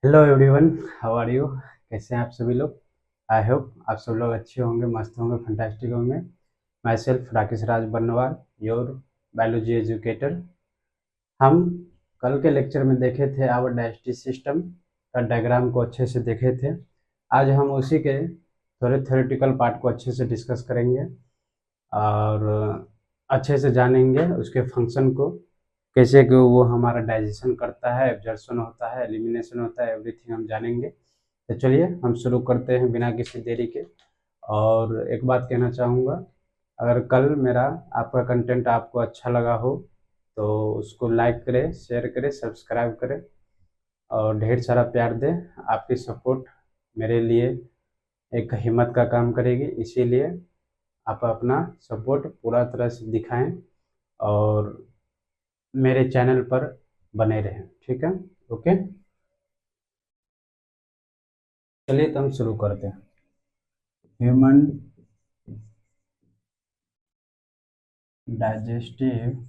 Hello everyone, how are you? कैसे हैं आप सभी लोग? आई होप आप सब लोग अच्छे होंगे, मस्त होंगे, फंटास्टिक होंगे। My self Rakesh Raj Barnwal, your biology educator. हम कल के लेक्चर में देखे थे आवर डाइजेस्टिव सिस्टम का डायग्राम को अच्छे से देखे थे। आज हम उसी के थोड़े थ्योरेटिकल पार्ट को अच्छे से डिस्कस करेंगे और अच्छे से जानेंगे उसके फंक्शन को, कैसे कि वो हमारा डाइजेशन करता है, एब्जॉर्प्शन होता है, एलिमिनेशन होता है, एवरीथिंग हम जानेंगे। तो चलिए हम शुरू करते हैं बिना किसी देरी के। और एक बात कहना चाहूँगा, अगर कल मेरा आपका कंटेंट आपको अच्छा लगा हो तो उसको लाइक करें, शेयर करें, सब्सक्राइब करें और ढेर सारा प्यार दें। आपकी सपोर्ट मेरे लिए एक हिम्मत का काम करेगी, इसीलिए आप अपना सपोर्ट पूरा तरह से दिखाएं और मेरे चैनल पर बने रहें। ठीक है? ओके, चलिए तो हम शुरू करते हैं। Human digestive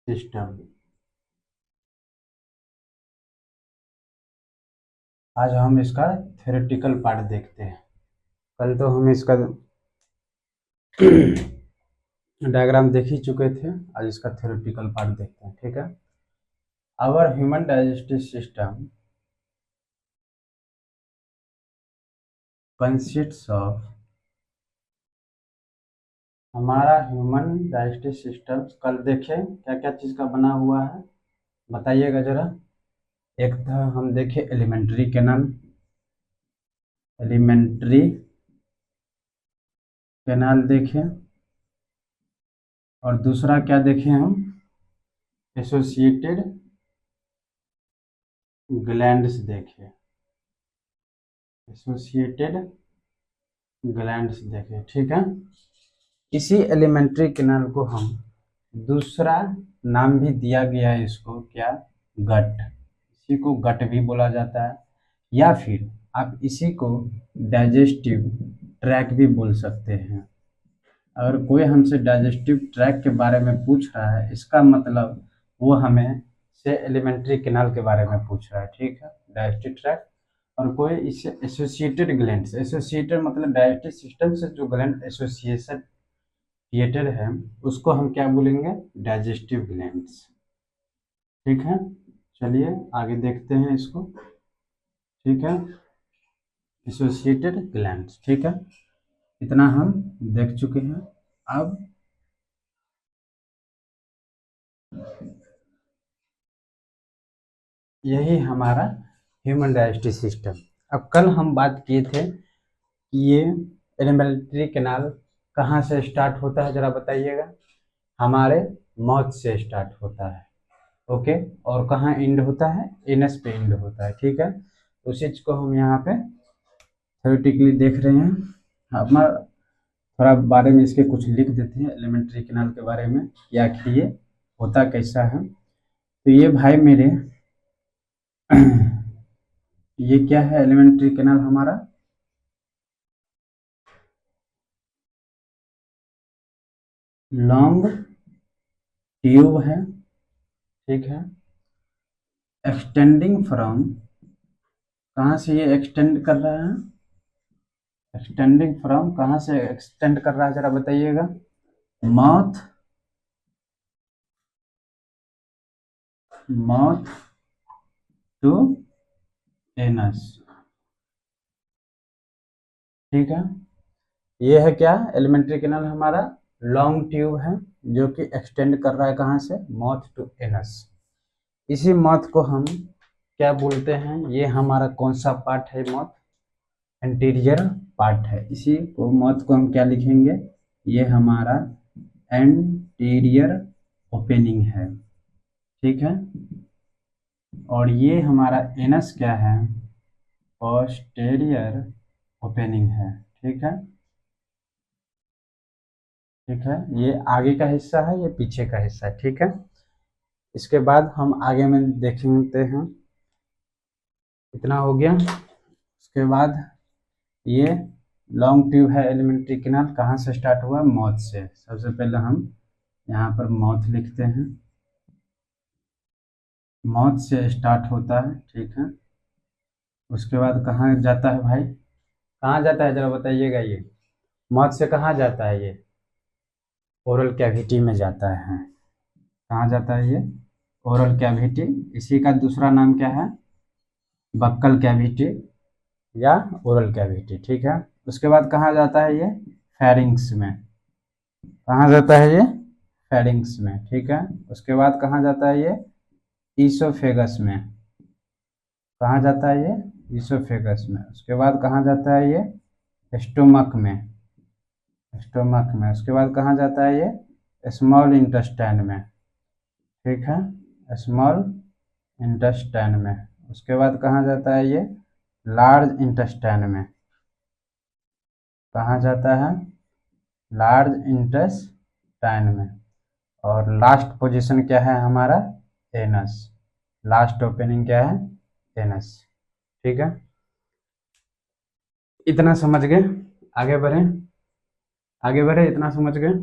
system. आज हम इसका थ्योरेटिकल पार्ट देखते हैं। कल तो हम इसका डायग्राम देख ही चुके थे, आज इसका थ्योरेटिकल पार्ट देखते हैं। ठीक है? Our human digestive system consists of, हमारा ह्यूमन डाइजेस्टिव सिस्टम कल देखें क्या क्या चीज़ का बना हुआ है, बताइएगा जरा। एक था हम देखे एलिमेंट्री कैनाल, एलिमेंट्री कैनाल देखें। और दूसरा क्या देखें हम, एसोसिएटेड ग्लैंड्स देखें, एसोसिएटेड ग्लैंड्स देखें। ठीक है? इसी एलिमेंट्री कैनाल को हम दूसरा नाम भी दिया गया है, इसको क्या, गट। इसी को गट भी बोला जाता है, या फिर आप इसी को डाइजेस्टिव ट्रैक भी बोल सकते हैं। अगर कोई हमसे डाइजेस्टिव ट्रैक के बारे में पूछ रहा है, इसका मतलब वो हमें से एलिमेंट्री कैनाल के बारे में पूछ रहा है। ठीक है? Digestive track. और कोई इससे एसोसिएटेड ग्लैंड, एसोसिएटेड मतलब डाइजेस्टिव सिस्टम से जो ग्लैंड एसोसिएशन थिएटर है उसको हम क्या बोलेंगे, डाइजेस्टिव ग्लैंड्स। ठीक है? चलिए आगे देखते हैं इसको। ठीक है? Associated glands. ठीक है? इतना हम देख चुके हैं। अब यही हमारा ह्यूमन डाइजेस्टिव सिस्टम। अब कल हम बात किए थे कि ये एलिमेंट्री कैनाल कहाँ से स्टार्ट होता है, जरा बताइएगा। हमारे माउथ से स्टार्ट होता है। ओके, और कहाँ एंड होता है, एनस पे एंड होता है। ठीक है? उस चीज को हम यहाँ पे थ्योरेटिकली देख रहे हैं। हमारा थोड़ा बारे में इसके कुछ लिख देते हैं एलिमेंट्री कैनाल के बारे में, कि आखिर ये होता कैसा है। तो ये भाई मेरे ये क्या है, एलिमेंट्री कैनाल हमारा लॉन्ग ट्यूब है। ठीक है? एक्सटेंडिंग फ्रॉम, कहाँ से ये एक्सटेंड कर रहा है, एक्सटेंडिंग फ्रॉम कहाँ से एक्सटेंड कर रहा है, जरा बताइएगा। Mouth, mouth to anus. ठीक है? ये है क्या, एलिमेंट्री कैनाल हमारा लॉन्ग ट्यूब है जो कि एक्सटेंड कर रहा है कहाँ से, माउथ टू एनस। इसी माउथ को हम क्या बोलते हैं, ये हमारा कौन सा पार्ट है, माउथ एंटीरियर पार्ट है। इसी को माउथ को हम क्या लिखेंगे, ये हमारा एंटीरियर ओपनिंग है। ठीक है? और ये हमारा एनस क्या है, पोस्टेरियर ओपनिंग है। ठीक है? ठीक है? ये आगे का हिस्सा है, ये पीछे का हिस्सा है। ठीक है? इसके बाद हम आगे में देखते हैं। इतना हो गया। उसके बाद ये लॉन्ग ट्यूब है एलिमेंट्री कैनाल, कहाँ से स्टार्ट हुआ, माउथ से। सबसे पहले हम यहाँ पर माउथ लिखते हैं। मौत से स्टार्ट होता है, ठीक है। उसके बाद कहाँ जाता है भाई, कहाँ जाता है जरा बताइएगा। ये मौत से कहाँ जाता है, ये ओरल कैविटी में जाता है। कहाँ जाता है ये, ओरल कैविटी। इसी का दूसरा नाम क्या है, बक्कल कैविटी या ओरल कैविटी, ठीक है। उसके बाद कहाँ जाता है ये, फेरिंग्स में। कहाँ जाता है ये, फेरिंग्स में, ठीक है। उसके बाद कहाँ जाता है ये, ईसोफेगस में। कहाँ जाता है ये, ईसोफेगस में। उसके बाद कहाँ जाता है ये, स्टोमक में। स्टोमक में। उसके बाद कहाँ जाता है ये, स्मॉल इंटेस्टाइन में, ठीक है, स्मॉल इंटेस्टाइन में। उसके बाद कहाँ जाता है ये, लार्ज इंटेस्टाइन में। कहाँ जाता है, लार्ज इंटेस्टाइन में। और लास्ट पोजीशन क्या है हमारा, एनस। लास्ट ओपनिंग क्या है, एनस, ठीक है। इतना समझ गए, आगे बढ़ें। आगे बढ़े, इतना समझ गए,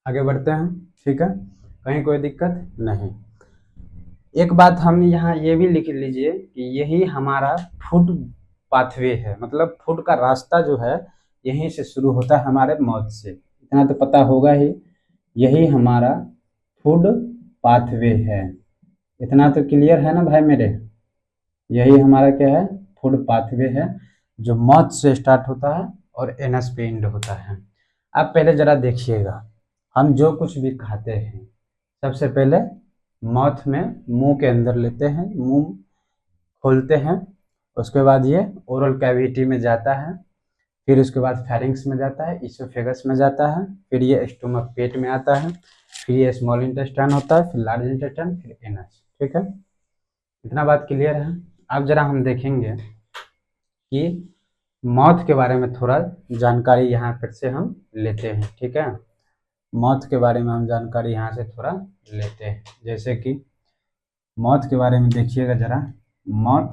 आगे बढ़ते हैं, ठीक है। कहीं कोई दिक्कत नहीं। एक बात हम यहाँ ये भी लिख लीजिए कि यही हमारा फूड पाथवे है, मतलब फूड का रास्ता जो है यहीं से शुरू होता है हमारे मौत से, इतना तो पता होगा ही। यही हमारा फूड पाथवे है, इतना तो क्लियर है ना भाई मेरे। यही हमारा क्या है, फूड पाथवे है, जो मौत से स्टार्ट होता है और एनस पे एंड होता है। अब पहले जरा देखिएगा, हम जो कुछ भी खाते हैं सबसे पहले माउथ में, मुंह के अंदर लेते हैं, मुंह खोलते हैं। उसके बाद ये ओरल कैविटी में जाता है, फिर उसके बाद फेरिंग्स में जाता है, इसोफेगस में जाता है, फिर ये स्टोमक पेट में आता है, फिर ये स्मॉल इंटेस्टाइन होता है, फिर लार्ज इंटेस्टाइन, फिर एनस, ठीक है। इतना बात क्लियर है। अब जरा हम देखेंगे कि मौत के बारे में थोड़ा जानकारी यहाँ पर से हम लेते हैं, ठीक है। मौत के बारे में हम जानकारी यहाँ से थोड़ा लेते हैं, जैसे कि मौत के बारे में देखिएगा जरा। मौत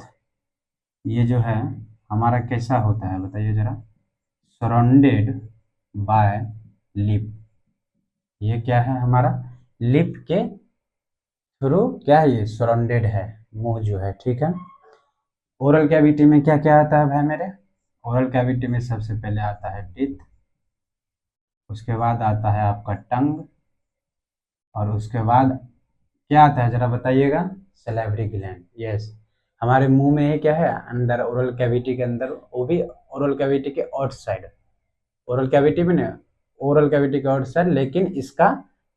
ये जो है हमारा कैसा होता है बताइए जरा, सराउंडेड बाय लिप। ये क्या है हमारा, लिप के थ्रू क्या है, ये सराउंडेड है, मुंह जो है, ठीक है। ओरल कैविटी में क्या क्या आता है भाई मेरे, ओरल कैविटी में सबसे पहले आता है टीथ, उसके बाद आता है आपका टंग, और उसके बाद क्या आता है जरा बताइएगा, सैलिवरी ग्लैंड। यस, हमारे मुंह में ही क्या है, अंदर ओरल कैविटी के अंदर, वो भी ओरल कैविटी के आउट साइड, ओरल कैविटी में नहीं, ओरल कैविटी के आउट साइड, लेकिन इसका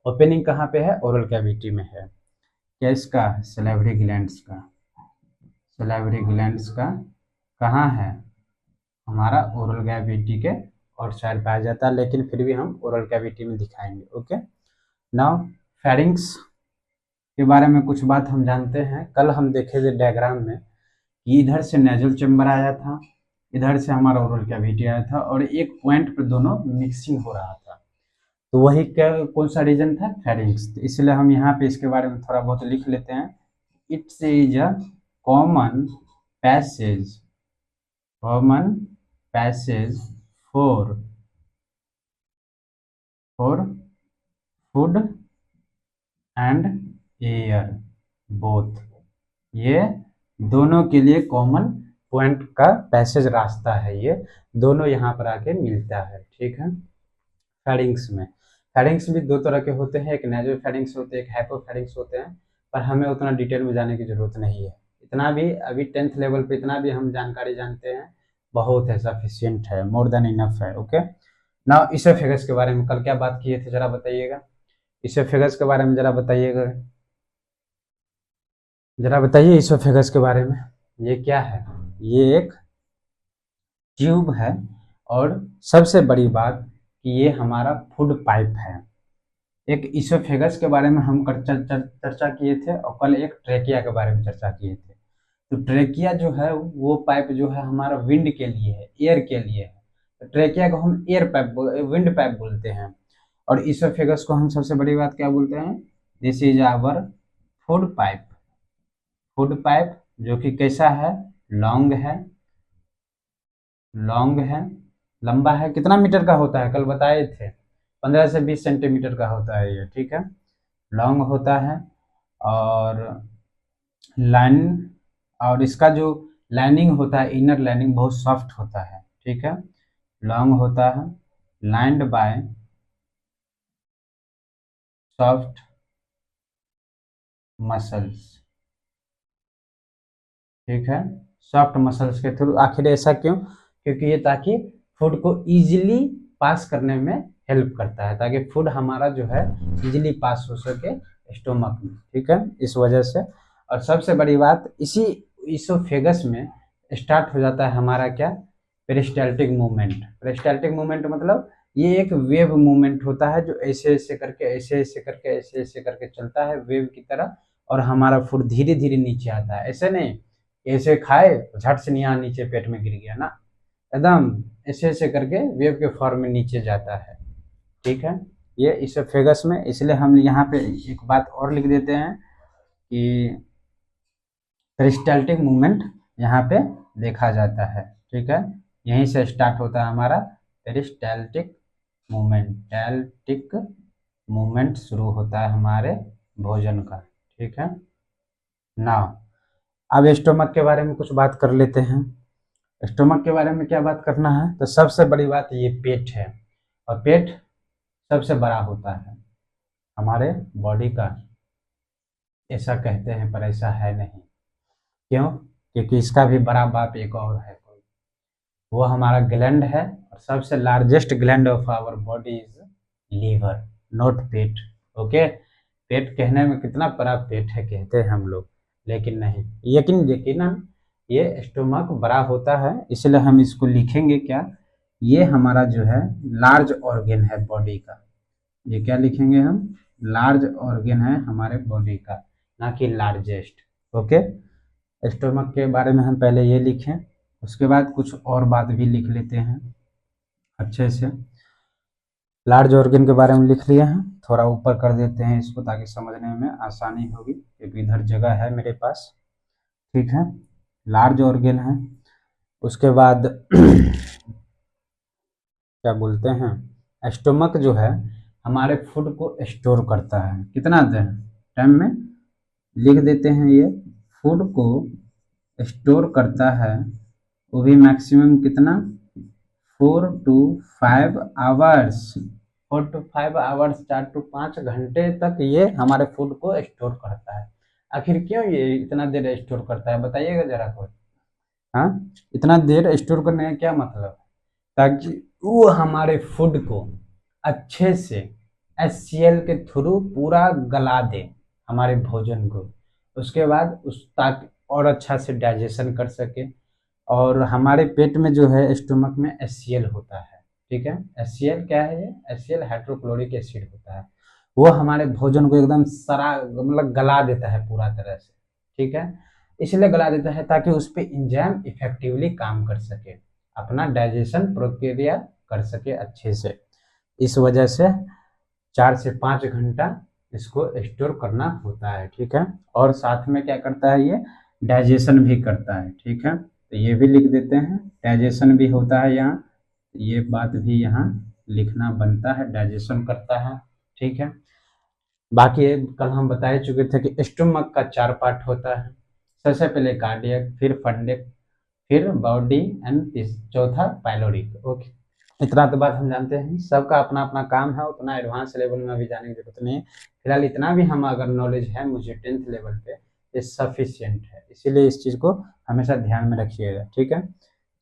ओपनिंग कहाँ पे है, ओरल कैविटी में है। क्या इसका, सैलिवरी ग्लैंड्स का, सैलिवरी ग्लैंड्स का कहाँ है, हमारा ओरल कैविटी के आउट साइड पाया जाता है, लेकिन फिर भी हम ओरल कैविटी में दिखाएंगे, ओके। नाउ फेरिंग्स के बारे में कुछ बात हम जानते हैं। कल हम देखे थे डायग्राम में कि इधर से नेजल चैम्बर आया था, इधर से हमारा ओरल कैविटी आया था, और एक पॉइंट पे दोनों मिक्सिंग हो रहा था, तो वही क्या, कौन सा रीजन था, फेरिंग्स। तो इसलिए हम यहाँ पे इसके बारे में थोड़ा बहुत लिख लेते हैं। It's is a common passage, common passage for for food and air both. ये दोनों के लिए कॉमन पॉइंट का पैसेज रास्ता है, ये दोनों यहाँ पर आके मिलता है, ठीक है। फेरिंग्स में, फेरिंग्स भी दो तरह के होते हैं, एक नेजल फेरिंग्स होते हैं, एक हाइपोफेरिंग्स होते हैं, पर हमें उतना डिटेल में जाने की जरूरत नहीं है। इतना भी अभी 10th लेवल पे इतना भी हम जानकारी जानते हैं, बहुत है, सफिशियंट है, मोर देन इनफ है, ओके। नाउ इसोफेगस के बारे में कल क्या बात किए थे जरा बताइएगा, इसोफेगस के बारे में जरा बताइएगा, जरा बताइए इसोफेगस के बारे में। ये क्या है, ये एक ट्यूब है, और सबसे बड़ी बात कि ये हमारा फूड पाइप है। एक इसोफेगस के बारे में हम चर्चा किए थे, और कल एक ट्रेकिया के बारे में चर्चा किए थे। तो ट्रेकिया जो है वो पाइप जो है हमारा विंड के लिए है, एयर के लिए है। तो ट्रेकिया को हम एयर पाइप, विंड पाइप बोलते हैं, और इसोफेगस को हम सबसे बड़ी बात क्या बोलते हैं, this is our food pipe. Food pipe जो कि कैसा है, लॉन्ग है, लॉन्ग है, लंबा है, कितना मीटर का होता है कल बताए थे, 15 से 20 सेंटीमीटर का होता है ये, ठीक है, लॉन्ग होता है। और लाइन, और इसका जो लाइनिंग होता है, इनर लाइनिंग बहुत सॉफ्ट होता है, ठीक है, लॉन्ग होता है, लाइंड बाय सॉफ्ट मसल्स, ठीक है, सॉफ्ट मसल्स के थ्रू। आखिर ऐसा क्यों? क्योंकि ये ताकि फूड को इजीली पास करने में हेल्प करता है, ताकि फूड हमारा जो है इजीली पास हो सके स्टोमक में, ठीक है, इस वजह से। और सबसे बड़ी बात, इसी इसोफेगस में स्टार्ट हो जाता है हमारा क्या, पेरिस्टाल्टिक मूवमेंट। पेरिस्टाल्टिक मूवमेंट मतलब ये एक वेव मूवमेंट होता है जो ऐसे ऐसे करके ऐसे ऐसे करके ऐसे ऐसे करके चलता है वेव की तरह, और हमारा फूड धीरे धीरे नीचे आता है। ऐसे नहीं ऐसे खाए झट से यहाँ नीचे पेट में गिर गया ना, एकदम ऐसे ऐसे करके वेव के फॉर्म में नीचे जाता है, ठीक है, ये इसोफेगस में। इसलिए हम यहाँ पे एक बात और लिख देते हैं कि पेरिस्टाल्टिक मूवमेंट यहाँ पे देखा जाता है, ठीक है, यहीं से स्टार्ट होता है हमारा पेरिस्टाल्टिक मूवमेंट। टैल्टिक मूवमेंट शुरू होता है हमारे भोजन का, ठीक है ना। अब स्टोमक के बारे में कुछ बात कर लेते हैं। स्टोमक के बारे में क्या बात करना है, तो सबसे बड़ी बात ये पेट है, और पेट सबसे बड़ा होता है हमारे बॉडी का, ऐसा कहते हैं पर ऐसा है नहीं। क्यों? क्योंकि इसका भी बड़ा बाप एक और है कोई, वो हमारा ग्लैंड है, और सबसे largest gland of our body is liver, not पेट। ओके, पेट कहने में कितना बड़ा पेट है कहते हैं हम लोग, लेकिन नहीं, यकीनन ये स्टोमक बड़ा होता है, इसलिए हम इसको लिखेंगे क्या, ये हमारा जो है लार्ज ऑर्गन है बॉडी का। ये क्या लिखेंगे हम, लार्ज ऑर्गन है हमारे बॉडी का, ना कि लार्जेस्ट। ओके, स्टोमक के बारे में हम पहले ये लिखें, उसके बाद कुछ और बात भी लिख लेते हैं अच्छे से। लार्ज ऑर्गन के बारे में लिख लिए हैं, थोड़ा ऊपर कर देते हैं इसको ताकि समझने में आसानी होगी, क्योंकि इधर जगह है मेरे पास, ठीक है, लार्ज ऑर्गन है। उसके बाद क्या बोलते हैं, स्टोमक जो है हमारे फूड को स्टोर करता है, कितना देर टाइम में, लिख देते हैं ये, फूड को स्टोर करता है, वो भी मैक्सिमम कितना, 4 to 5 hours, 4 to 5 hours, 4 to 5 घंटे तक ये हमारे फूड को स्टोर करता है। आखिर क्यों ये इतना देर स्टोर करता है, बताइएगा जरा कोई। हाँ, इतना देर स्टोर करने का क्या मतलब है, ताकि वो हमारे फूड को अच्छे से HCl के थ्रू पूरा गला दे हमारे भोजन को, उसके बाद उस ताकि और अच्छा से डाइजेशन कर सके। और हमारे पेट में जो है स्टोमक में HCl होता है, ठीक है, HCl क्या है, ये HCl हाइड्रोक्लोरिक एसिड होता है, वो हमारे भोजन को एकदम सरा मतलब गला देता है पूरा तरह से, ठीक है, इसलिए गला देता है ताकि उस पर इंजाइम इफेक्टिवली काम कर सके, अपना डाइजेशन प्रक्रिया कर सके अच्छे से। इस वजह से 4 से 5 घंटा इसको स्टोर करना होता है, ठीक है, और साथ में क्या करता है ये, डाइजेशन भी करता है, ठीक है, तो ये भी लिख देते हैं, डाइजेशन भी होता है यहाँ, ये बात भी यहाँ लिखना बनता है, डाइजेशन करता है, ठीक है। बाकी कल हम बता चुके थे कि स्टोमक का 4 पार्ट होता है, सबसे पहले कार्डियक, फिर फंडिक, फिर बॉडी एंड चौथा पाइलोरिक। ओके, इतना तो बात हम जानते हैं, सबका अपना अपना काम है, उतना एडवांस लेवल में अभी जाने की जरूरत नहीं है, फिलहाल इतना भी हम अगर नॉलेज है मुझे 10th लेवल पे, ये सफिशियंट है, इसीलिए इस चीज़ को हमेशा ध्यान में रखिएगा, ठीक है।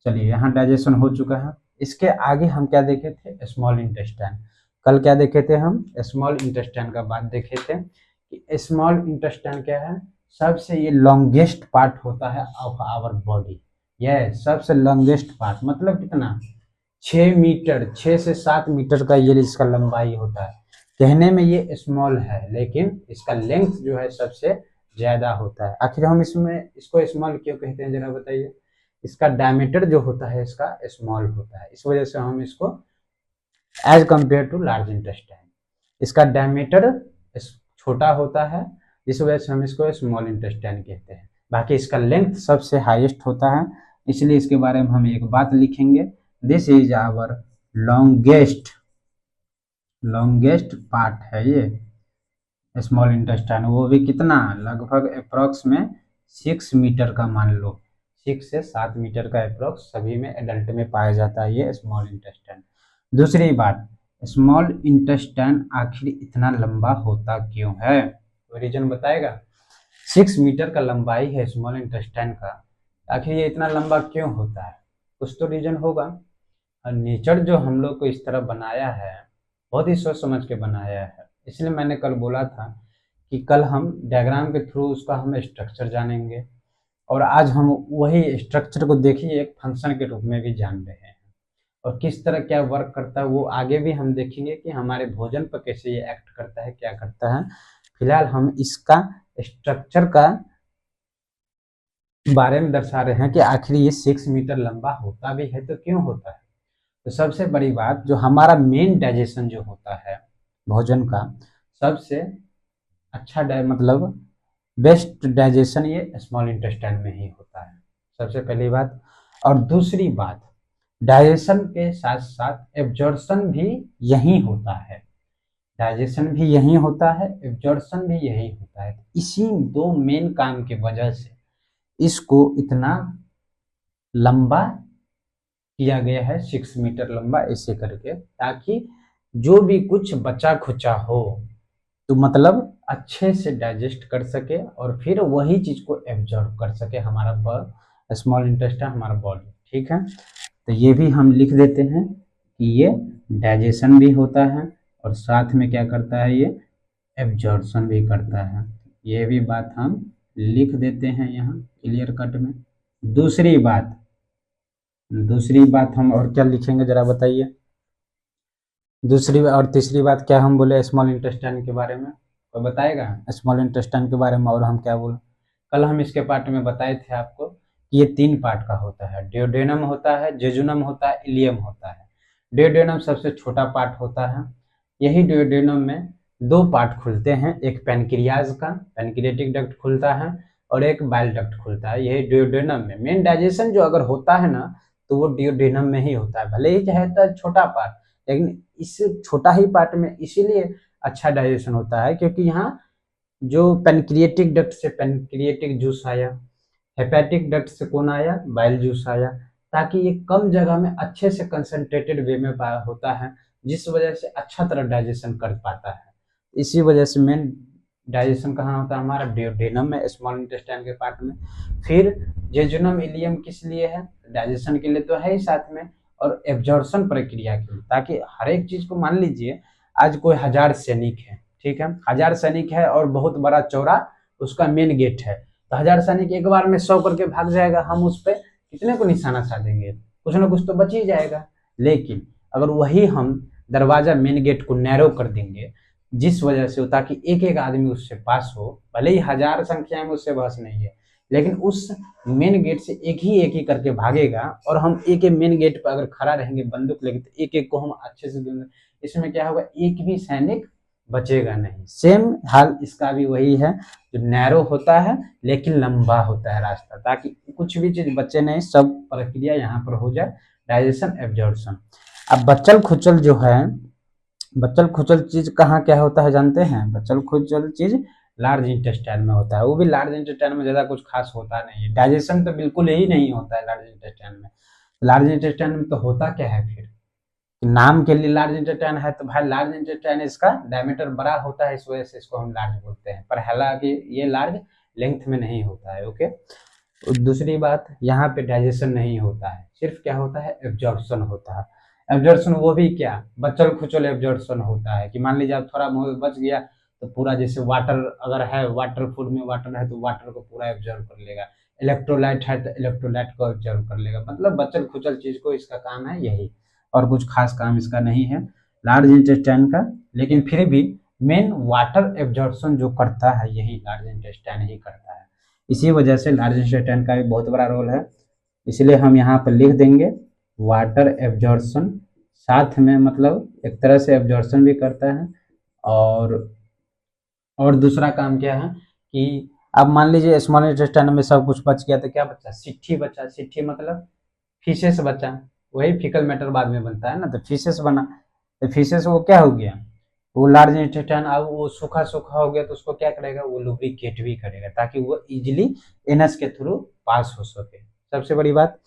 चलिए, यहाँ डाइजेशन हो चुका है, इसके आगे हम क्या देखे थे, स्मॉल इंटेस्टाइन। कल क्या देखे थे हम, स्मॉल इंटेस्टाइन का बात देखे थे कि स्मॉल इंटेस्टाइन क्या है, सबसे ये लॉन्गेस्ट पार्ट होता है ऑफ आवर बॉडी, यह सबसे लॉन्गेस्ट पार्ट, मतलब कितना, 6 मीटर, 6 से 7 मीटर का ये इसका लंबाई होता है। कहने में ये स्मॉल है, लेकिन इसका लेंथ जो है सबसे ज्यादा होता है। आखिर हम इसमें इसको स्मॉल क्यों कहते हैं जरा बताइए, इसका डायमीटर जो होता है इसका स्मॉल होता है, इस वजह से हम इसको as compared to large intestine, इसका डायमीटर छोटा होता है, इस वजह से हम इसको स्मॉल इंटेस्टाइन कहते हैं। बाकी इसका लेंथ सबसे हाईएस्ट होता है, इसलिए इसके बारे में हम एक बात लिखेंगे, this is our longest, longest part है ये स्मॉल इंटेस्टाइन, वो भी कितना, लगभग अप्रोक्स में 6 मीटर का मान लो, 6 से 7 मीटर का अप्रोक्स सभी में एडल्ट में पाया जाता है ये स्मॉल इंटेस्टाइन। दूसरी बात, स्मॉल इंटेस्टाइन आखिर इतना लंबा होता क्यों है, तो रीजन बताएगा। 6 मीटर का लंबाई है स्मॉल इंटेस्टाइन का, आखिर ये इतना लंबा क्यों होता है, कुछ तो रीजन होगा। और नेचर जो हम लोग को इस तरह बनाया है, बहुत ही सोच समझ के बनाया है, इसलिए मैंने कल बोला था कि कल हम डायग्राम के थ्रू उसका हम स्ट्रक्चर जानेंगे, और आज हम वही स्ट्रक्चर को देखिए एक फंक्शन के रूप में भी जान रहे हैं, और किस तरह क्या वर्क करता है वो आगे भी हम देखेंगे कि हमारे भोजन पर कैसे ये एक्ट करता है, क्या करता है। फिलहाल हम इसका स्ट्रक्चर का बारे में दर्शा रहे हैं कि आखिर ये 6 मीटर लंबा होता भी है तो क्यों होता है। तो सबसे बड़ी बात, जो हमारा मेन डाइजेशन जो होता है भोजन का, सबसे अच्छा मतलब बेस्ट डाइजेशन ये स्मॉल इंटेस्टाइन में ही होता है, सबसे पहली बात। और दूसरी बात, डाइजेशन के साथ साथ एब्जॉर्प्शन भी यही होता है, डाइजेशन भी यही होता है, एब्जॉर्प्शन भी यही होता है। इसी दो मेन काम की वजह से इसको इतना लंबा किया गया है, 6 मीटर लंबा ऐसे करके, ताकि जो भी कुछ बचा खुचा हो तो मतलब अच्छे से डाइजेस्ट कर सके और फिर वही चीज को एब्जॉर्ब कर सके हमारा स्मॉल इंटेस्टाइन, हमारा बॉडी। ठीक है, तो ये भी हम लिख देते हैं कि ये डाइजेशन भी होता है और साथ में क्या करता है, ये एब्जॉर्प्शन भी करता है। ये भी बात हम लिख देते हैं यहाँ क्लियर कट में। दूसरी बात हम और क्या लिखेंगे जरा बताइए। दूसरी और तीसरी बात क्या हम बोले स्मॉल इंटेस्टाइन के बारे में, तो बताएगा स्मॉल इंटेस्टाइन के बारे में। और हम क्या बोले, कल हम इसके पार्ट में बताए थे आपको कि ये 3 पार्ट का होता है, डियोडेनम होता है, जेजुनम होता है, इलियम होता है। डियोडेनम सबसे छोटा पार्ट होता है, यही डियोडेनम में 2 पार्ट खुलते हैं, एक पैनक्रियाज का पैनक्रियाटिक डक्ट खुलता है और एक बाइल डक्ट खुलता है। यही डियोडेनम में मेन डाइजेशन जो अगर होता है ना, तो वो डियोडेनम में ही होता है, भले ही चाहे तो छोटा पार्ट, लेकिन इस छोटा ही पार्ट में इसीलिए अच्छा डाइजेशन होता है क्योंकि यहाँ जो पैनक्रियाटिक डक्ट से पैनक्रियाटिक जूस आया, हेपेटिक डक्ट से कौन आया, बाइल जूस आया, ताकि ये कम जगह में अच्छे से कंसंट्रेटेड वे में होता है, जिस वजह से अच्छा तरह डाइजेशन कर पाता है। इसी वजह से मेन डाइजेशन कहाँ होता है, हमारा डियोडेनम में, स्मॉल इंटेस्टाइन के पार्ट में। फिर जेजुनम इलियम किस लिए है, डाइजेशन के लिए तो है ही साथ में, और एब्जॉर्प्शन प्रक्रिया के लिए, ताकि हर एक चीज को, मान लीजिए आज कोई 1000 सैनिक है, ठीक है, 1000 सैनिक है और बहुत बड़ा चौड़ा उसका मेन गेट है, तो 1000 सैनिक एक बार में 100 करके भाग जाएगा, हम उस पर कितने को निशाना साधेंगे, कुछ ना कुछ तो बच ही जाएगा। लेकिन अगर वही हम दरवाजा मेन गेट को नैरो कर देंगे, जिस वजह से ताकि एक एक आदमी उससे पास हो, भले ही 1000 संख्या में उससे बहस नहीं है, लेकिन उस मेन गेट से एक ही करके भागेगा, और हम एक मेन गेट पर अगर खड़ा रहेंगे बंदूक लेके, तो एक एक को हम अच्छे से देंगे, इसमें क्या होगा, एक भी सैनिक बचेगा नहीं। सेम हाल इसका भी वही है, जो नैरो होता है लेकिन लंबा होता है रास्ता, ताकि कुछ भी चीज बचे नहीं, सब प्रक्रिया यहाँ पर हो जाए, डाइजेशन एब्जॉर्प्शन। अब बचल खुचल जो है, बचल खुचल चीज कहाँ क्या होता है जानते हैं, बचल खुचल चीज लार्ज इंटेस्टाइन में होता है, वो भी लार्ज इंटेस्टाइन में ज्यादा कुछ खास होता नहीं है, डाइजेशन तो बिल्कुल ही नहीं होता है लार्ज इंटेस्टाइन में। लार्ज इंटेस्टाइन में तो होता क्या है फिर, नाम के लिए लार्ज इंटेस्टाइन है, तो भाई लार्ज इंटेस्टाइन इसका डायमीटर बड़ा होता है, इस वजह से इसको हम लार्ज बोलते हैं, पर हालांकि ये लार्ज लेंथ में नहीं होता है। ओके, दूसरी बात, यहाँ पे डाइजेशन नहीं होता है, सिर्फ क्या होता है, एब्जॉर्प्शन होता है। एब्जॉर्प्शन वो भी क्या, बचल खुचल एब्जॉर्प्शन होता है, कि मान लीजिए आप थोड़ा बहुत बच गया तो पूरा, जैसे वाटर अगर है, वाटर फूड में वाटर है तो वाटर को पूरा एब्जॉर्ब कर लेगा, इलेक्ट्रोलाइट है तो इलेक्ट्रोलाइट को एब्जॉर्ब कर लेगा, मतलब बचल खुचल चीज को इसका काम है यही, और कुछ खास काम इसका नहीं है लार्ज इंटेस्टाइन का। लेकिन फिर भी मेन वाटर एब्जॉर्प्शन जो करता है यही लार्ज इंटेस्टाइन ही करता है, इसी वजह से लार्ज इंटेस्टाइन का भी बहुत बड़ा रोल है, इसलिए हम यहाँ पर लिख देंगे वाटर एब्जॉर्प्शन, साथ में मतलब एक तरह से एब्जॉर्प्शन भी करता है। और दूसरा काम क्या है कि अब मान लीजिए स्मॉल इंटेस्टाइन में सब कुछ बच गया, तो क्या बचा, सिट्ठी बचा, सिट्ठी मतलब फीसेस बचा, वही फीकल मैटर बाद में बनता है ना, तो फीसेस बना, तो फीसेस वो क्या हो गया, वो लार्ज इंटेस्टाइन अब वो सूखा सूखा हो गया तो उसको क्या करेगा, वो लुब्रिकेट भी करेगा ताकि वो इजिली एनस के थ्रू पास हो सके। सबसे बड़ी बात,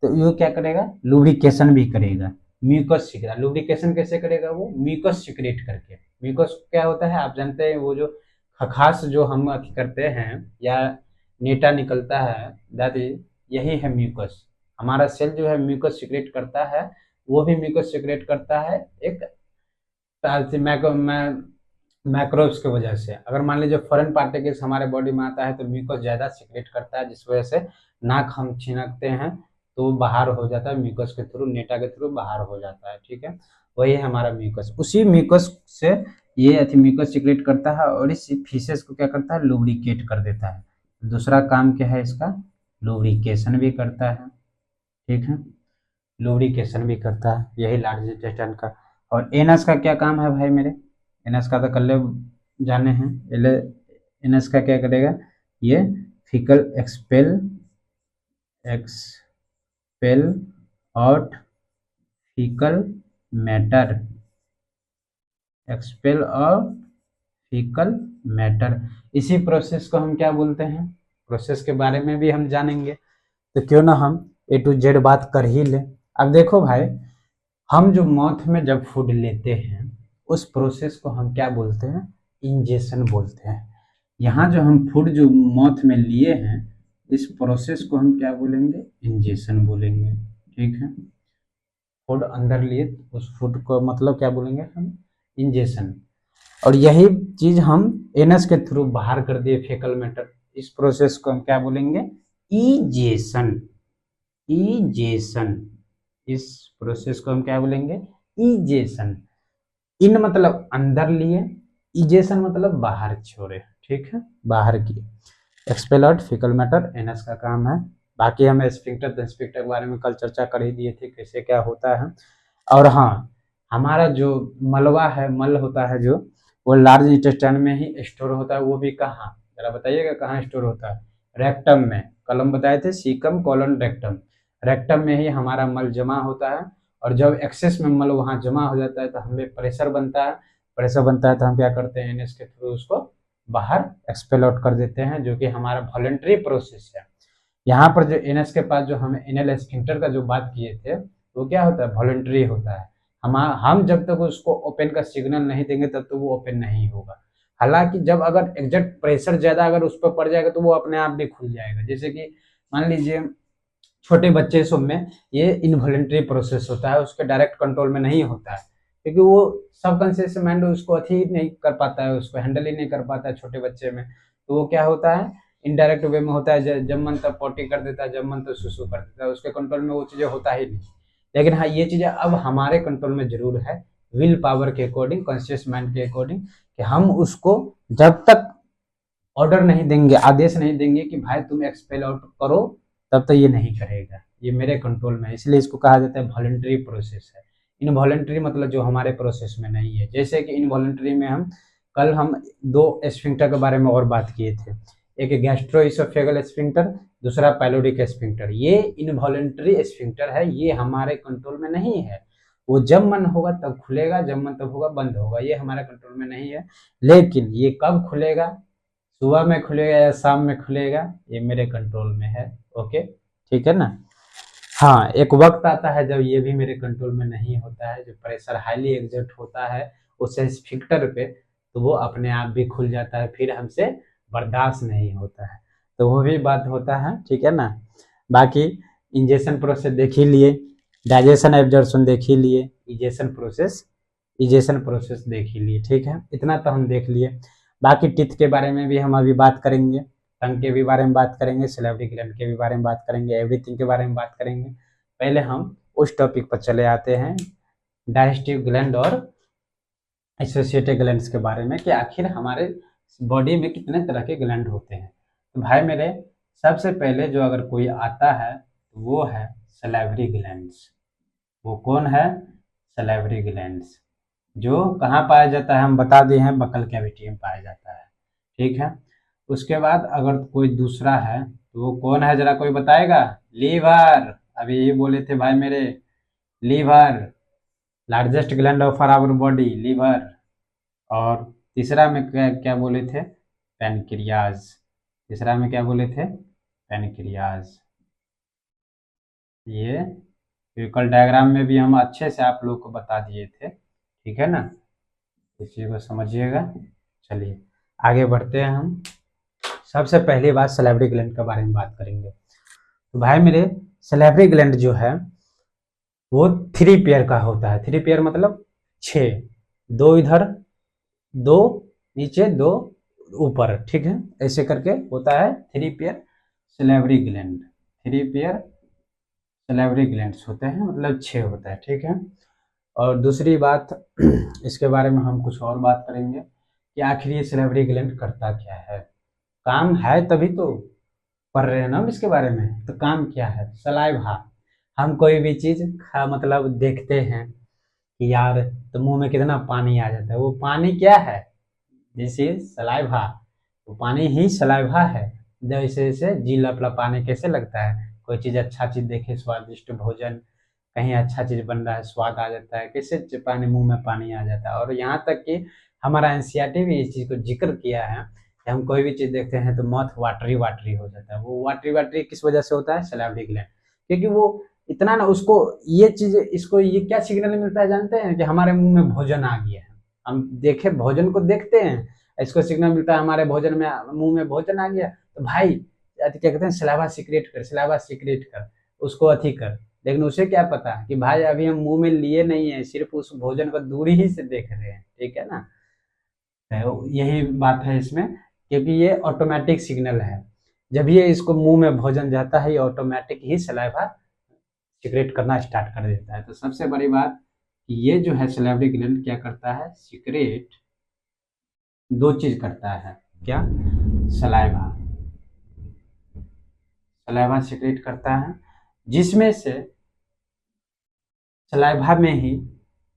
तो ये क्या करेगा, लुब्रिकेशन भी करेगा, म्यूकस सीक्रेट। लुब्रिकेशन कैसे करेगा, वो म्यूकस सीक्रेट करके। म्यूकस क्या होता है आप जानते हैं, वो जो खखास जो हम अथी करते हैं या नेटा निकलता है, दादी यही है म्यूकस। हमारा सेल जो है म्यूकस सीक्रेट करता है, वो भी म्यूकस सीक्रेट करता है एक मैक्रोब्स की वजह से। अगर मान लीजिए फॉरेन पार्टिकल्स हमारे बॉडी में आता है तो म्यूकस ज़्यादा सीक्रेट करता है, जिस वजह से नाक हम छींकते हैं तो बाहर हो जाता है, म्यूकस के थ्रू, नेटा के थ्रू बाहर हो जाता है। ठीक है, वही है हमारा म्यूकस। उसी म्यूकस से ये म्यूकस सीक्रेट करता है और इस फीसेस को क्या करता है, लुब्रिकेट कर देता है। दूसरा काम क्या है इसका, लुब्रिकेशन भी करता है। ठीक है, लुब्रिकेशन भी करता है, यही लार्ज इंटेस्टाइन का। और एनस का क्या काम है भाई मेरे, एनस का तो कल जाने हैं। एनस का क्या करेगा, ये faecal expel out faecal matter, expel out faecal matter. इसी प्रोसेस को हम क्या बोलते हैं, प्रोसेस के बारे में भी हम जानेंगे, तो क्यों ना हम ए टू जेड बात कर ही ले। अब देखो भाई, हम जो माउथ में जब फूड लेते हैं उस प्रोसेस को हम क्या बोलते हैं, इंजेशन बोलते हैं। यहाँ जो हम फूड जो माउथ में लिए हैं इस प्रोसेस को हम क्या बोलेंगे, इंजेशन बोलेंगे। ठीक है, फूड अंदर लिए उस फूड को मतलब क्या बोलेंगे हम, इंजेशन। और यही चीज हम एनस के थ्रू बाहर कर दिए फेकल मैटर, इस प्रोसेस को हम क्या बोलेंगे, इजेशन। इजेशन, इस प्रोसेस को हम क्या बोलेंगे, इजेशन। इन मतलब अंदर लिए, इजेशन मतलब बाहर छोड़े। ठीक है, बाहर किए। Expel out faecal matter anus का काम है। बाकी हम स्फिंक्टर के बारे में कल चर्चा कर ही दिए थे कैसे क्या होता है। और हाँ, हमारा जो मलवा है, मल होता है जो, वो लार्ज इंटेस्टाइन में ही स्टोर होता है। वो भी कहाँ, जरा बताइएगा कहाँ स्टोर होता है, रेक्टम में। कल हम बताए थे सीकम कोलन रेक्टम, रेक्टम में ही हमारा मल जमा होता है। और जब एक्सेस में मल वहाँ जमा हो जाता है तो हमें प्रेशर बनता है, प्रेशर बनता है तो हम क्या करते हैं, एनएस के थ्रू उसको बाहर एक्सपेल आउट कर देते हैं, जो कि हमारा वॉलंटरी प्रोसेस है। यहाँ पर जो एनएस के पास जो हम एनल स्फिंक्टर का जो बात किए थे वो क्या होता है, वॉलंटरी होता है। हम जब तक उसको ओपन का सिग्नल नहीं देंगे तब तक वो ओपन नहीं होगा। हालांकि जब अगर एग्जैक्ट प्रेशर ज्यादा अगर उस पर पड़ जाएगा तो वो अपने आप भी खुल जाएगा। जैसे कि मान लीजिए छोटे बच्चे सब में ये इनवॉलेंट्री प्रोसेस होता है, उसके डायरेक्ट कंट्रोल में नहीं होता है, क्योंकि वो सबकॉन्शियस माइंड उसको अथी नहीं कर पाता है, उसको हैंडल ही नहीं कर पाता है छोटे बच्चे में। तो वो क्या होता है, इनडायरेक्ट वे में होता है, जब मन तब पोटी कर देता है, जब मन तब सुसु कर देता है, उसके कंट्रोल में वो चीजें होता ही नहीं। लेकिन हाँ, ये चीजें अब हमारे कंट्रोल में जरूर है, विल पावर के अकॉर्डिंग, कॉन्शियस माइंड के अकॉर्डिंग, कि हम उसको जब तक ऑर्डर नहीं देंगे, आदेश नहीं देंगे कि भाई तुम एक्सपेल आउट करो, तब तक ये नहीं करेगा। ये मेरे कंट्रोल में है, इसलिए इसको कहा जाता है वॉलंटरी प्रोसेस है। इनवॉलंटरी मतलब जो हमारे प्रोसेस में नहीं है। जैसे कि इनवॉलंटरी में हम दो स्फिंक्टर के बारे में और बात किए थे, एक गैस्ट्रोइसोफेगल स्फिंक्टर, दूसरा पैलोडिक स्फिंक्टर। ये इनवॉलंटरी स्फिंक्टर है, ये हमारे कंट्रोल में नहीं है। वो जब मन होगा तब खुलेगा, जब मन तब होगा बंद होगा, ये हमारे कंट्रोल में नहीं है। लेकिन ये कब खुलेगा, सुबह में खुलेगा या शाम में खुलेगा, ये मेरे कंट्रोल में है। ओके, ठीक है ना। हाँ, एक वक्त आता है जब ये भी मेरे कंट्रोल में नहीं होता है, जब प्रेशर हाईली एग्जर्ट होता है उस स्फिंक्टर पे, तो वो अपने आप भी खुल जाता है, फिर हमसे बर्दाश्त नहीं होता है, तो वो भी बात होता है। ठीक है ना। बाकी इंजेक्शन प्रोसेस देख ही लिए, डाइजेशन एब्जॉर्प्शन देख ही लिए, इजेशन प्रोसेस देख ही लिए। ठीक है, इतना तो हम देख लिए। बाकी टिथ के बारे में भी हम अभी बात करेंगे, टंग के भी बारे में बात करेंगे, सिलेवरी ग्लैंड के भी बारे में बात करेंगे, एवरीथिंग के बारे में बात करेंगे। पहले हम उस टॉपिक पर चले आते हैं, डाइजेस्टिव ग्लैंड और एसोसिएटेड ग्लैंड्स के बारे में, कि आखिर हमारे बॉडी में कितने तरह के ग्लैंड होते हैं। तो भाई मेरे, सबसे पहले जो अगर कोई आता है तो वो है सलाइवरी ग्लैंड्स। वो कौन है, सलाइवरी ग्लैंड्स, जो कहाँ पाया जाता है, हम बता दिए हैं, बकल कैविटी में पाया जाता है। ठीक है, उसके बाद अगर कोई दूसरा है तो वो कौन है, जरा कोई बताएगा, लीवर। अभी ये बोले थे भाई मेरे, liver, largest gland of our body, liver. और तीसरा में क्या क्या बोले थे, पैनक्रियाज। तीसरा में क्या बोले थे, पैनक्रियाज। ये फिजिकल डायग्राम में भी हम अच्छे से आप लोग को बता दिए थे, ठीक है ना, इस चीज़ को समझिएगा। चलिए आगे बढ़ते हैं हम। सबसे पहली बात सैलिवरी ग्लैंड के बारे में बात करेंगे। तो भाई मेरे सैलिवरी ग्लैंड जो है वो 3 पेयर का होता है। 3 पेयर मतलब 6, 2 इधर, 2 नीचे, 2 ऊपर, ठीक है, ऐसे करके होता है 3 pair salivary gland. 3 pair salivary glands होते हैं, मतलब 6 होता है, ठीक है। और दूसरी बात इसके बारे में हम कुछ और बात करेंगे कि आखिर ये सैलिवरी ग्लैंड करता क्या है। काम है तभी तो पढ़ रहे हैं ना हम इसके बारे में। तो काम क्या है, सलाइवा। हम कोई भी चीज़ मतलब देखते हैं कि यार तो मुंह में कितना पानी आ जाता है, वो पानी क्या है, दिस इज सलाइवा। वो पानी ही सलाइवा है। जैसे जैसे जी लपलपाने कैसे लगता है, कोई चीज़ अच्छा चीज़ देखे, स्वादिष्ट भोजन, कहीं अच्छा चीज़ बन रहा है, स्वाद आ जाता है, कैसे पानी मुंह में पानी आ जाता है। और यहाँ तक कि हमारा एनसीईआरटी भी इस चीज़ को जिक्र किया है कि हम कोई भी चीज़ देखते हैं तो माउथ वाटरी वाटरी हो जाता है। वो वाटरी वाटरी किस वजह से होता है, सैलिवरी ग्लैंड, क्योंकि वो इतना ना उसको ये चीज़, इसको ये क्या सिग्नल मिलता है जानते हैं, कि हमारे मुंह में भोजन आ गया है। हम देखे भोजन को देखते हैं, इसको सिग्नल मिलता है हमारे भोजन में, मुंह में भोजन आ गया, तो भाई क्या कहते हैं, सलाइवा सीक्रेट कर, सलाइवा सीक्रेट कर, उसको अथी कर। लेकिन उसे क्या पता कि भाई अभी हम मुंह में लिए नहीं है, सिर्फ उस भोजन को दूरी ही से देख रहे हैं, ठीक है ना। तो यही बात है इसमें, क्योंकि ये ऑटोमेटिक सिग्नल है। जब ये इसको मुंह में भोजन जाता है, ये ऑटोमेटिक ही सलाइवा सीक्रेट करना स्टार्ट कर देता है। तो सबसे बड़ी बात, ये जो है सैलिवरी ग्लैंड क्या करता है, सीक्रेट 2 चीज करता है। क्या, सलाइवा, सलाइवा सीक्रेट करता है, जिसमें से सलाइवा में ही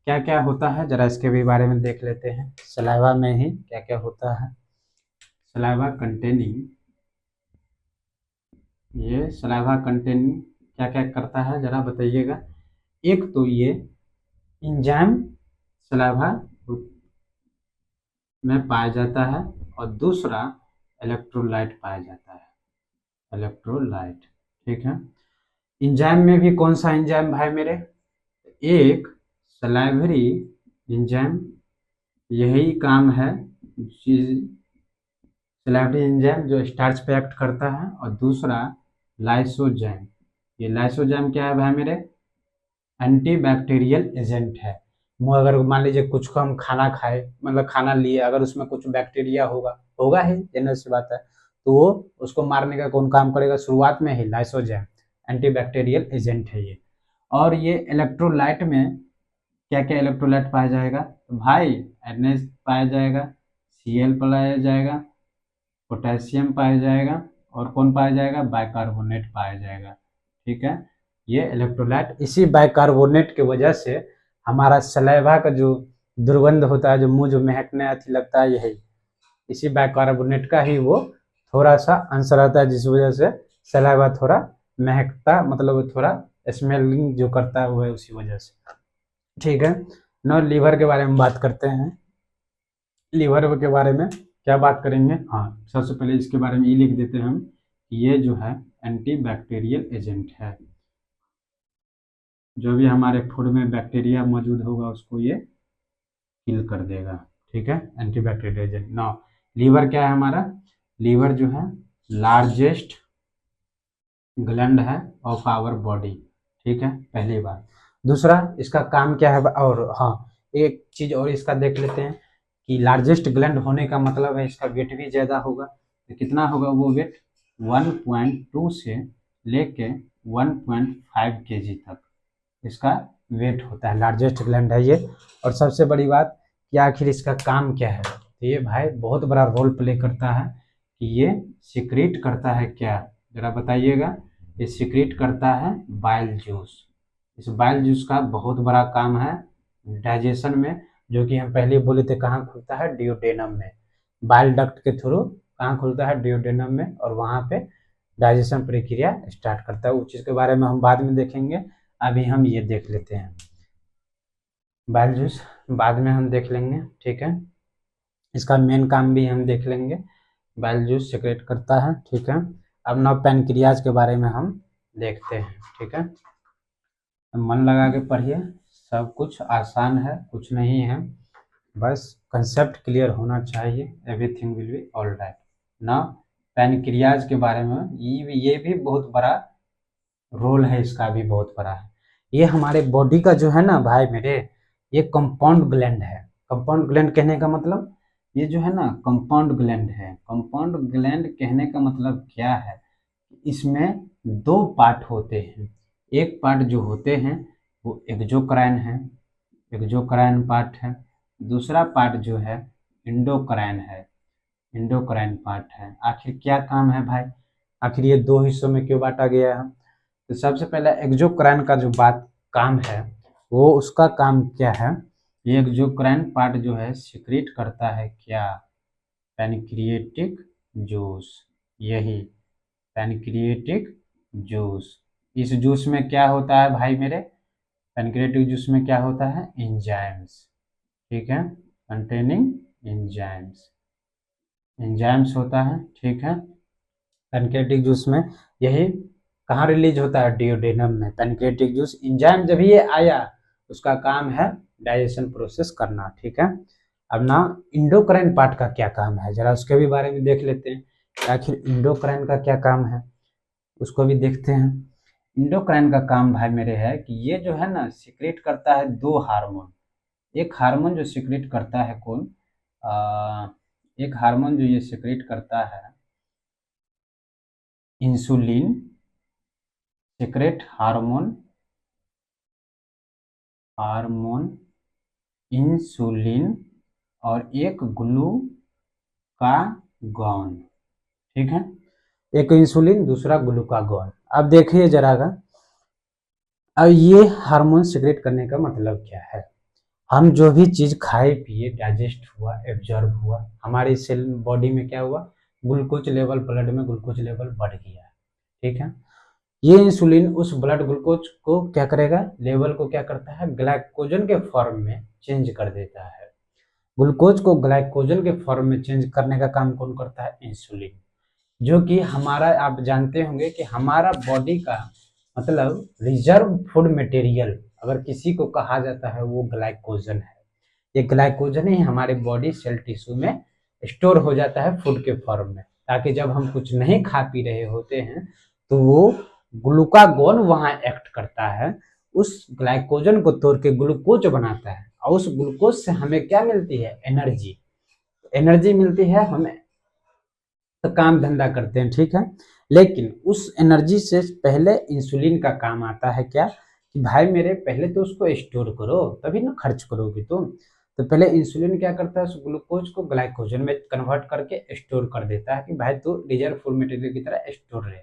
क्या क्या होता है, जरा इसके भी बारे में देख लेते हैं। सलाइवा में ही क्या क्या होता है। सलाइवा कंटेनिंग, ये सलाइवा कंटेनिंग क्या क्या करता है, जरा बताइएगा। एक तो ये इंजाइम सलाइवा में पाया जाता है, और दूसरा इलेक्ट्रोलाइट पाया जाता है, इलेक्ट्रोलाइट, ठीक है। इंजाइम में भी कौन सा इंजाइम भाई मेरे, एक सलाइवरी इंजाइम, यही काम है सलाइवरी इंजाइम जो स्टार्च पे एक्ट करता है, और दूसरा लाइसोजाइम। ये लाइसोजाइम क्या है भाई मेरे, एंटीबैक्टीरियल एजेंट है। अगर मान लीजिए कुछ को हम खाना खाए, मतलब खाना लिए, अगर उसमें कुछ बैक्टीरिया होगा, होगा ही, जनरल सी बात है, तो वो उसको मारने का कौन काम करेगा, शुरुआत में ही लाइसोजाइम, एंटीबैक्टीरियल एजेंट है ये। और ये इलेक्ट्रोलाइट में क्या क्या इलेक्ट्रोलाइट पाया जाएगा, तो भाई Na पाया जाएगा, Cl पाया जाएगा, पोटेशियम पाया जाएगा, और कौन पाया जाएगा, बाइकार्बोनेट पाया जाएगा, ठीक है। ये इलेक्ट्रोलाइट, इसी बाइकार्बोनेट की वजह से हमारा सलाइवा का जो दुर्गंध होता है, जो मुंह जो महकने अच्छी लगता है, यही इसी बाइकार्बोनेट का ही वो थोड़ा सा अंश रहता है, जिस वजह से सलाइवा थोड़ा महकता, मतलब थोड़ा स्मेलिंग जो करता है वो है उसी वजह से, ठीक है। नो लीवर के बारे में बात करते हैं। लीवर के बारे में क्या बात करेंगे, हाँ सबसे पहले इसके बारे में ये लिख देते हैं हम कि ये जो है एंटी बैक्टीरियल एजेंट है। जो भी हमारे फूड में बैक्टीरिया मौजूद होगा उसको ये किल कर देगा, ठीक है, antibacterial agent. Now liver क्या है हमारा, लीवर जो है लार्जेस्ट ग्लैंड है ऑफ आवर बॉडी, ठीक है, पहली बात। दूसरा इसका काम क्या है, और हाँ एक चीज और इसका देख लेते हैं कि लार्जेस्ट ग्लैंड होने का मतलब है इसका वेट भी ज़्यादा होगा। तो कितना होगा वो वेट, 1.2 से लेके 1.5 kg तक इसका वेट होता है, लार्जेस्ट ग्लैंड है ये। और सबसे बड़ी बात कि आखिर इसका काम क्या है, तो ये भाई बहुत बड़ा रोल प्ले करता है कि ये सिक्रीट करता है क्या, जरा बताइएगा। ये सिक्रीट करता है बाइल जूस। इस बाइल जूस का बहुत बड़ा काम है डाइजेशन में, जो कि हम पहले बोले थे कहाँ खुलता है, डियोडेनम में, बाइल डक्ट के थ्रू कहाँ खुलता है, डियोडेनम में, और वहाँ पे डाइजेशन प्रक्रिया स्टार्ट करता है। उस चीज़ के बारे में हम बाद में देखेंगे, अभी हम ये देख लेते हैं। बाइल जूस बाद में हम देख लेंगे, ठीक है। इसका मेन काम भी हम देख लेंगे, बाइल जूस सिक्रेट करता है, ठीक है। अब नाउ पैनक्रियाज के बारे में हम देखते हैं, ठीक है। मन लगा के पढ़िए, सब कुछ आसान है, कुछ नहीं है, बस कंसेप्ट क्लियर होना चाहिए, everything will be all right. ना पैनक्रियाज के बारे में ये भी बहुत बड़ा रोल है, इसका भी बहुत बड़ा है। ये हमारे बॉडी का जो है ना भाई मेरे, ये कंपाउंड ग्लैंड है। कंपाउंड ग्लैंड कहने का मतलब ये जो है ना कंपाउंड ग्लैंड है। कंपाउंड ग्लैंड कहने का मतलब क्या है, इसमें दो पार्ट होते हैं। एक पार्ट जो होते हैं वो एक्सोक्राइन है, एक्सोक्राइन पार्ट है। दूसरा पार्ट जो है इंडोक्राइन है, इंडोक्राइन पार्ट है। आखिर क्या काम है भाई, आखिर ये दो हिस्सों में क्यों बांटा गया है? तो सबसे पहले एक्सोक्राइन का जो बात काम है, वो उसका काम क्या है, ये एक्सोक्राइन पार्ट जो है सिक्रीट करता है क्या, पैनक्रिएटिक जूस। यही पैनक्रिएटिक जूस। इस जूस में क्या होता है भाई मेरे, पैनक्रिएटिक जूस में क्या होता है, एंजाइम्स, ठीक है, कंटेनिंग एंजाइम्स, एंजाइम्स होता है, ठीक है। पैनक्रिएटिक जूस में यही कहाँ रिलीज होता है, डियोडेनम में। पैनक्रिएटिक जूस एंजाइम जब ये आया, उसका काम है डाइजेशन प्रोसेस करना, ठीक है। अब ना इंडोक्राइन पार्ट का क्या काम है, जरा उसके भी बारे में देख लेते हैं। आखिर इंडोक्राइन का क्या काम है, उसको भी देखते हैं। इंडोक्राइन का काम भाई मेरे है कि ये जो है ना सिक्रेट करता है दो हार्मोन। एक हार्मोन जो सिक्रेट करता है कौन, एक हार्मोन जो ये सिक्रेट करता है insulin, secrete hormone, hormone insulin, और एक ग्लूकागॉन, ठीक है। एक इंसुलिन, दूसरा ग्लूकागॉन। अब देखिए जरा का, अब ये हार्मोन सिक्रेट करने का मतलब क्या है, हम जो भी चीज खाए पिए, डाइजेस्ट हुआ, एब्जॉर्ब हुआ, हमारी सेल बॉडी में क्या हुआ, ग्लूकोज लेवल, ब्लड में ग्लूकोज लेवल बढ़ गया, ठीक है। ये इंसुलिन उस ब्लड ग्लूकोज को क्या करेगा, लेवल को क्या करता है, ग्लाइकोजन के फॉर्म में चेंज कर देता है। ग्लूकोज को ग्लाइकोजन के फॉर्म में चेंज करने का काम कौन करता है, इंसुलिन। जो कि हमारा, आप जानते होंगे कि हमारा बॉडी का मतलब रिजर्व फूड मटेरियल अगर किसी को कहा जाता है, वो ग्लाइकोजन है। ये ग्लाइकोजन ही हमारे बॉडी सेल टिश्यू में स्टोर हो जाता है फूड के फॉर्म में, ताकि जब हम कुछ नहीं खा पी रहे होते हैं तो वो ग्लूकागॉन वहां एक्ट करता है, उस ग्लाइकोजन को तोड़ के ग्लूकोज बनाता है, और उस ग्लूकोज से हमें क्या मिलती है, एनर्जी। एनर्जी मिलती है हमें, तो काम धंधा करते हैं, ठीक है। लेकिन उस एनर्जी से पहले इंसुलिन का काम आता है क्या, कि भाई मेरे पहले तो उसको स्टोर करो, तभी ना खर्च करोगे तुम। तो पहले इंसुलिन क्या करता है, उस ग्लूकोज को ग्लाइकोजन में कन्वर्ट करके स्टोर कर देता है कि भाई तू रिजर्व फूड मटेरियल की तरह स्टोर रहे,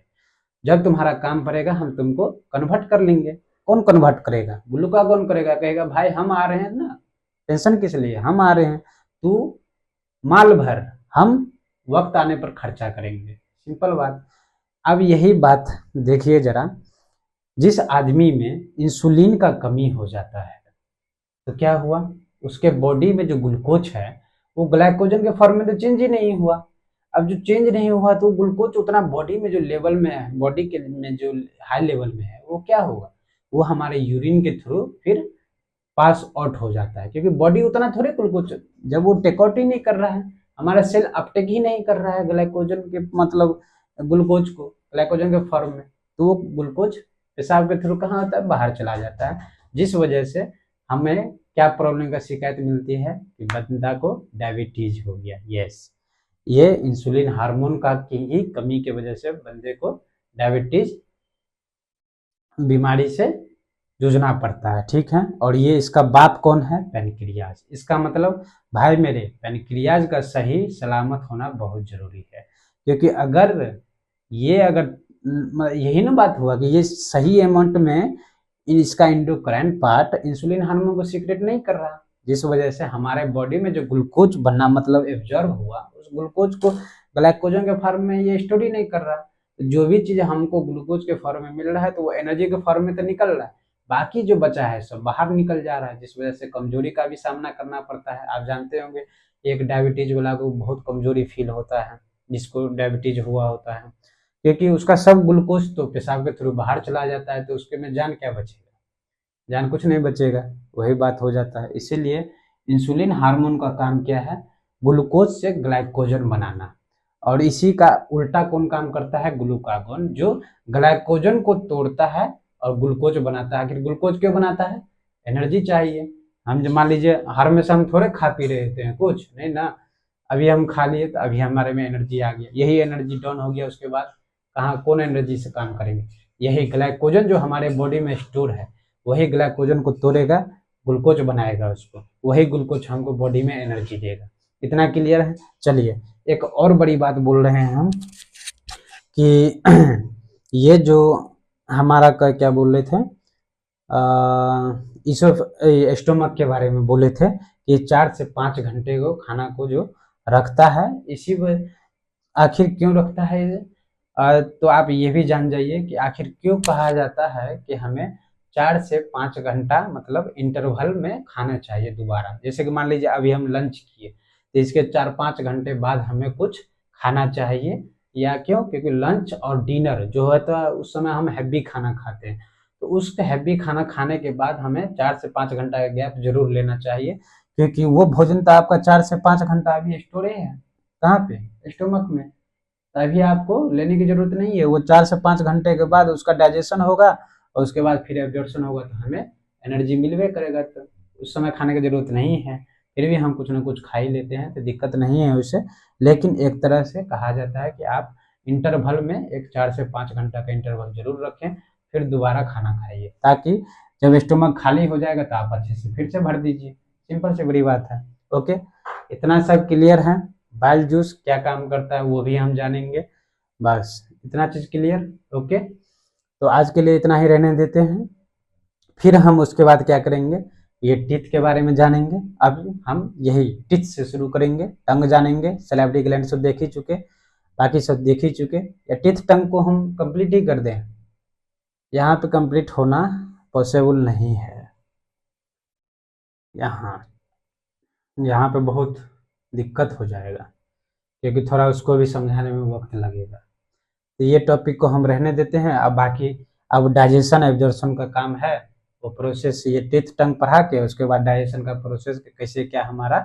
जब तुम्हारा काम पड़ेगा हम तुमको कन्वर्ट कर लेंगे। कौन कन्वर्ट करेगा, ग्लूकागॉन करेगा, कहेगा भाई हम आ रहे हैं ना, टेंशन किस लिए, हम आ रहे हैं, तू माल भर, हम वक्त आने पर खर्चा करेंगे, सिंपल बात। अब यही बात देखिए जरा, जिस आदमी में इंसुलिन का कमी हो जाता है तो क्या हुआ, उसके बॉडी में जो ग्लूकोज है वो ग्लाइकोजन के फॉर्म में तो चेंज ही नहीं हुआ। अब जो चेंज नहीं हुआ तो ग्लूकोज उतना बॉडी में जो लेवल में है, बॉडी के में जो हाई लेवल में है, वो क्या होगा, वो हमारे यूरिन के थ्रू फिर पास आउट हो जाता है, क्योंकि बॉडी उतना थोड़े ग्लूकोज, जब वो टेकआउट ही नहीं कर रहा है, हमारा सेल अपटेक ही नहीं कर रहा है ग्लाइकोजन के मतलब ग्लूकोज को ग्लाइकोजन के फॉर्म में, तो वो ग्लूकोज पेशाब के थ्रू कहाँ होता है, बाहर चला जाता है। जिस वजह से हमें क्या प्रॉब्लम का शिकायत मिलती है कि बंदा को डायबिटीज हो गया। यस, ये इंसुलिन हार्मोन का की ही कमी की वजह से बंदे को डायबिटीज बीमारी से जूझना पड़ता है, ठीक है। और ये इसका बाप कौन है, पैनक्रियाज। इसका मतलब भाई मेरे पैनक्रियाज का सही सलामत होना बहुत जरूरी है, क्योंकि अगर यही ना बात हुआ कि ये सही अमाउंट में इसका इंडोक्राइन पार्ट इंसुलिन हार्मोन को सीक्रेट नहीं कर रहा, जिस वजह से हमारे बॉडी में जो ग्लूकोज बनना मतलब एब्जॉर्ब हुआ, उस ग्लूकोज को ग्लाइकोजन के फॉर्म में ये स्टोर ही नहीं कर रहा। जो भी चीज हमको ग्लूकोज के फॉर्म में मिल रहा है तो वो एनर्जी के फॉर्म में तो निकल रहा है, बाकी जो बचा है सब बाहर निकल जा रहा है, जिस वजह से कमजोरी का भी सामना करना पड़ता है। आप जानते होंगे एक डायबिटीज वाला को बहुत कमजोरी फील होता है, जिसको डायबिटीज हुआ होता है, क्योंकि उसका सब ग्लूकोज तो पेशाब के थ्रू बाहर चला जाता है, तो उसके में जान क्या बचेगा, जान कुछ नहीं बचेगा, वही बात हो जाता है। इसीलिए इंसुलिन हार्मोन का काम क्या है, ग्लूकोज से ग्लाइकोजन बनाना, और इसी का उल्टा कौन काम करता है, ग्लूकागोन, जो ग्लाइकोजन को तोड़ता है और ग्लूकोज बनाता है। आखिर ग्लूकोज क्यों बनाता है, एनर्जी चाहिए। हम जो मान लीजिए हर हमेशा हम थोड़े खा पी रहे थे कुछ नहीं ना, अभी हम खा लिए तो अभी हमारे में एनर्जी आ गया, यही एनर्जी डाउन हो गया, उसके बाद कहाँ कौन एनर्जी से काम करेंगे, यही ग्लाइकोजन जो हमारे बॉडी में स्टोर है, वही ग्लाइकोजन को तोड़ेगा, ग्लूकोज बनाएगा उसको, वही ग्लूकोज हमको बॉडी में एनर्जी देगा। इतना क्लियर है। चलिए एक और बड़ी बात बोल रहे हैं हम कि ये जो हमारा का क्या बोल रहे थे, इस स्टोमक के बारे में बोले थे कि 4 से 5 घंटे को खाना को जो रखता है, इसी आखिर क्यों रखता है ये, तो आप ये भी जान जाइए कि आखिर क्यों कहा जाता है कि हमें 4 से 5 घंटा मतलब इंटरवल में खाना चाहिए दोबारा। जैसे कि मान लीजिए अभी हम लंच किए तो इसके 4-5 घंटे बाद हमें कुछ खाना चाहिए, या क्यों, क्योंकि लंच और डिनर जो है तो उस समय हम हैवी खाना खाते हैं, तो उस हैवी खाना खाने के बाद हमें 4 से 5 घंटा का गैप जरूर लेना चाहिए, क्योंकि वो भोजन तो आपका 4 से 5 घंटा अभी स्टोर है कहाँ पे, स्टोमक में, तभी आपको लेने की जरूरत नहीं है। वो 4 से 5 घंटे के बाद उसका डाइजेशन होगा और उसके बाद फिर एब्जॉर्प्शन होगा, तो हमें एनर्जी मिलवे करेगा, तो उस समय खाने की जरूरत नहीं है। फिर भी हम कुछ ना कुछ खा ही लेते हैं तो दिक्कत नहीं है उससे, लेकिन एक तरह से कहा जाता है कि आप इंटरवल में एक 4 से 5 घंटा का इंटरवल जरूर रखें, फिर दोबारा खाना खाइए, ताकि जब स्टोमक खाली हो जाएगा तो आप अच्छे से फिर से भर दीजिए। सिंपल से बड़ी बात है। ओके, इतना सब क्लियर है। बाइल जूस क्या काम करता है वो भी हम जानेंगे, बस इतना चीज क्लियर। ओके, तो आज के लिए इतना ही रहने देते हैं, फिर हम उसके बाद क्या करेंगे, ये टीथ के बारे में जानेंगे। अब हम यही टीथ से शुरू करेंगे, टंग जानेंगे, सैलिवरी ग्लैंड सब देख ही चुके, बाकी सब देख ही चुके, या टीथ टंग को हम कंप्लीट ही कर दें, यहाँ पे कंप्लीट होना पॉसिबल नहीं है, यहाँ यहाँ पे बहुत दिक्कत हो जाएगा, क्योंकि थोड़ा उसको भी समझाने में वक्त लगेगा। तो ये टॉपिक को हम रहने देते हैं। अब बाकी अब डाइजेशन एब्जॉर्प्शन का काम है, वो प्रोसेस ये टीथ टंग पढ़ा के उसके बाद डाइजेशन का प्रोसेस कैसे क्या हमारा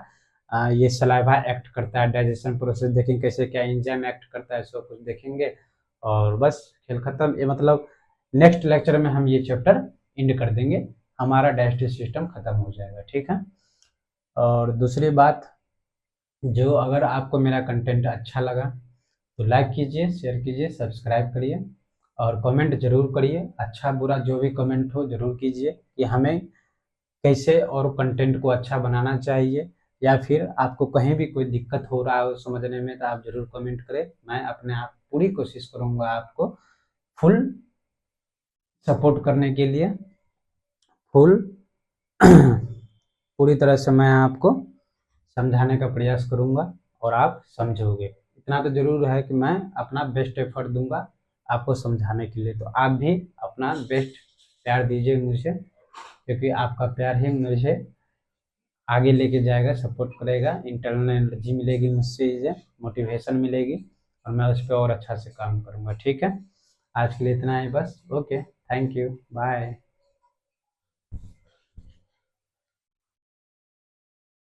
ये सलाइवा एक्ट करता है, डाइजेशन प्रोसेस देखेंगे कैसे क्या एंजाइम एक्ट करता है, सब कुछ देखेंगे और बस खेल खत्म। ये मतलब नेक्स्ट लेक्चर में हम ये चैप्टर एंड कर देंगे, हमारा डाइजेस्टिव सिस्टम खत्म हो जाएगा, ठीक है। और दूसरी बात, जो अगर आपको मेरा कंटेंट अच्छा लगा तो लाइक कीजिए, शेयर कीजिए, सब्सक्राइब करिए और कमेंट जरूर करिए, अच्छा बुरा जो भी कमेंट हो जरूर कीजिए कि हमें कैसे और कंटेंट को अच्छा बनाना चाहिए, या फिर आपको कहीं भी कोई दिक्कत हो रहा हो समझने में तो आप जरूर कमेंट करें। मैं अपने आप पूरी कोशिश करूँगा आपको फुल सपोर्ट करने के लिए, फुल पूरी तरह से मैं आपको समझाने का प्रयास करूँगा और आप समझोगे। इतना तो जरूर है कि मैं अपना बेस्ट एफर्ट दूंगा आपको समझाने के लिए, तो आप भी अपना बेस्ट प्यार दीजिए मुझे, क्योंकि आपका प्यार ही मुझे आगे लेके जाएगा, सपोर्ट करेगा, इंटरनल एनर्जी मिलेगी मुझसे, मोटिवेशन मिलेगी और मैं उस पर और अच्छा से काम करूँगा, ठीक है। आज के लिए इतना ही बस। Okay, thank you, bye.